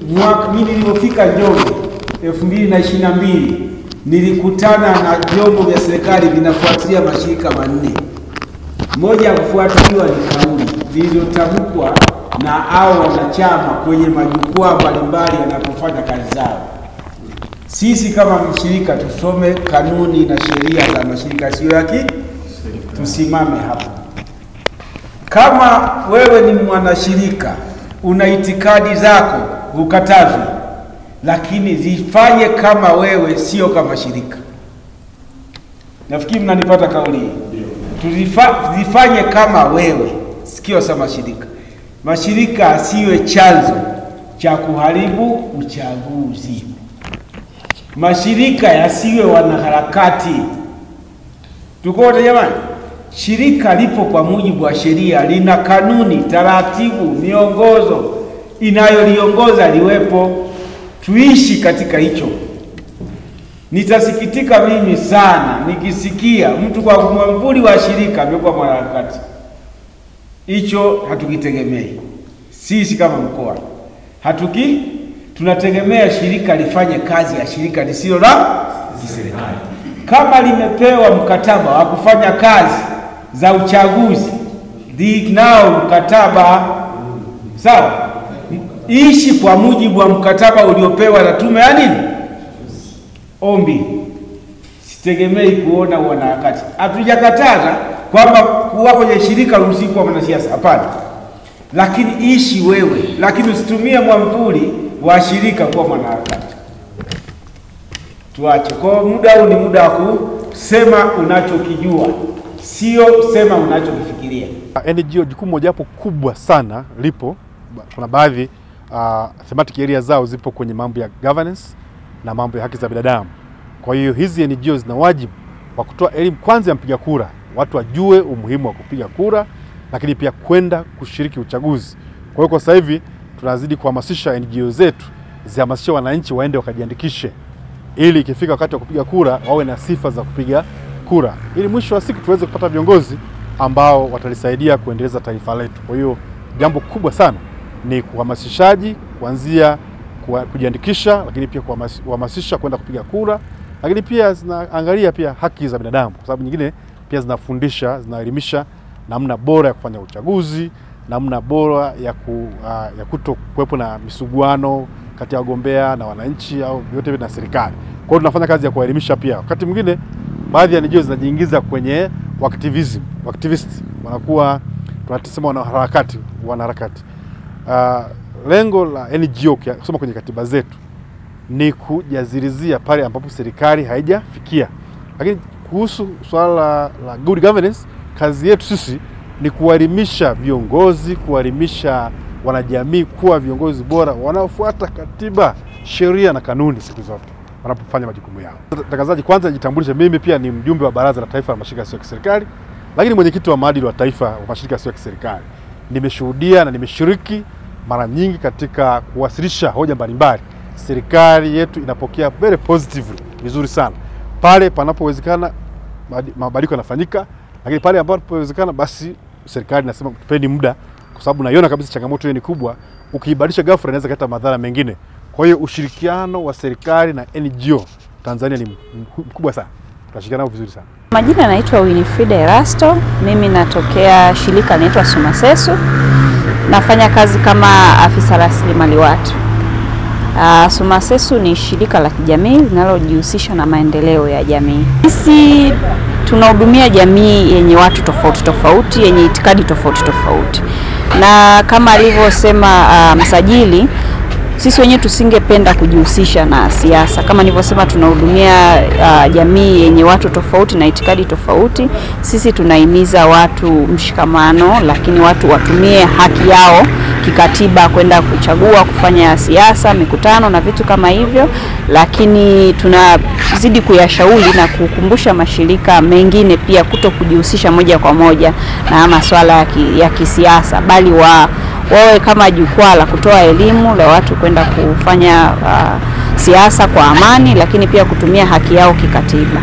Mimi nilipofika Njombe 2022 nilikutana na vyombo vya serikali vinafuatilia mashirika manne. Moja ya kufuatiliwa ni kauli zilizotamkwa na hao wanachama kwenye majukwaa mbalimbali yanapofanya kazi zao. Sisi kama mshirika tusome kanuni na sheria za mashirika sio yake, tusimame hapo. Kama wewe ni mwanashirika, una itikadi zako ukatazwe, lakini zifanye kama wewe, sio kama shirika. Nafikiri mnanipata kauli hii. Zifanye kama wewe, sikio sama shirika. Mashirika asiwe chanzo cha kuharibu uchaguzi. Mashirika yasiwe wanaharakati. Tuko wote jamani? Shirika lipo kwa mujibu wa sheria, lina kanuni, taratibu, miongozo inayoliongoza liwepo. Tuishi katika hicho. Nitasikitika mimi sana nikisikia mtu kwa mwamvuli wa shirika amekuwa mwanaharakati. Hicho hatukitegemei. Sisi kama mkoa tunategemea shirika lifanye kazi ya shirika lisilo la serikali. Kama limepewa mkataba wa kufanya kazi za uchaguzi, nao mkataba sawa, ishi kwa mujibu wa mkataba uliopewa na tume ya nini? Ombi. Sitegemei kuona wanaharakati. Hatujakataza kwamba kuwa kwenye shirika ruhusiwa kwa mwanasiasa, hapana. Lakini ishi wewe, lakini usitumie mwamvuli wa shirika kwa mwanaharakati. Tuache. Kwa muda huu ni muda wa kusema unachokijua, sio sema unachokifikiria. NGO jukumu mojawapo kubwa sana lipo, kuna baadhi thematic area zao zipo kwenye mambo ya governance na mambo ya haki za binadamu. Kwa hiyo hizi NGO zina wajibu wa kutoa elimu kwanza ya mpiga kura, watu wajue umuhimu wa kupiga kura, lakini pia kwenda kushiriki uchaguzi. Kwa hiyo kwa sasa hivi tunazidi kuhamasisha NGO zetu zihamasishe wananchi waende wakajiandikishe, ili ikifika wakati wa kupiga kura wawe na sifa za kupiga kura, ili mwisho wa siku tuweze kupata viongozi ambao watalisaidia kuendeleza taifa letu. Kwa hiyo jambo kubwa sana ni kuhamasishaji, kuanzia kujiandikisha, lakini pia kuhamasisha kwenda kupiga kura, lakini pia zinaangalia pia haki za binadamu, kwa sababu nyingine pia zinafundisha, zinaelimisha namna bora ya kufanya uchaguzi, namna bora ya kuto kuwepo na misuguano kati ya wagombea na wananchi au vyote na serikali. Kwa hiyo tunafanya kazi ya kuelimisha pia. Wakati mwingine baadhi ya NGO zinajiingiza kwenye activist, wanakuwa tunasema wanaharakati. Lengo la NGO kusoma kwenye katiba zetu ni pale ambapo serikali haijafikia. Lakini kuhusu swala la good governance, kazi yetu sisi ni kuwaelimisha viongozi, kuwaelimisha wanajamii kuwa viongozi bora wanaofuata katiba, sheria na kanuni siku zote wanapofanya majukumu yao. Mtangazaji, kwanza nijitambulishe, mimi pia ni mjumbe wa Baraza la Taifa la Mashirika Yasiyo ya Kiserikali, lakini mwenyekiti wa maadili wa taifa wa mashirika yasiyo ya kiserikali. Nimeshuhudia na nimeshiriki mara nyingi katika kuwasilisha hoja mbalimbali. Serikali yetu inapokea very positively, vizuri sana. Pale panapowezekana mabadiliko yanafanyika, lakini pale ambapo panapowezekana basi serikali inasema tupeni muda, kwa sababu naiona kabisa changamoto hiyo ni kubwa. Ukibadilisha ghafla inaweza kuleta madhara mengine. Kwa hiyo ushirikiano wa serikali na NGO Tanzania ni mkubwa sana. Tunashirikiana vizuri sana. Majina naitwa Winifrida Erasto. Mimi natokea shirika linaloitwa Sumasesu. Nafanya kazi kama afisa rasilimali watu. Sumasesu ni shirika la kijamii linalojihusisha na maendeleo ya jamii. Sisi tunahudumia jamii yenye watu tofauti tofauti, yenye itikadi tofauti tofauti. Na kama alivyosema msajili, sisi wenyewe tusingependa kujihusisha na siasa. Kama nilivyosema, tunahudumia jamii yenye watu tofauti na itikadi tofauti. Sisi tunahimiza watu mshikamano, lakini watu watumie haki yao kikatiba kwenda kuchagua, kufanya siasa, mikutano na vitu kama hivyo. Lakini tunazidi kuyashauri na kukumbusha mashirika mengine pia kuto kujihusisha moja kwa moja na masuala ya kisiasa, bali wawe kama jukwaa la kutoa elimu la watu kwenda kufanya siasa kwa amani, lakini pia kutumia haki yao kikatiba.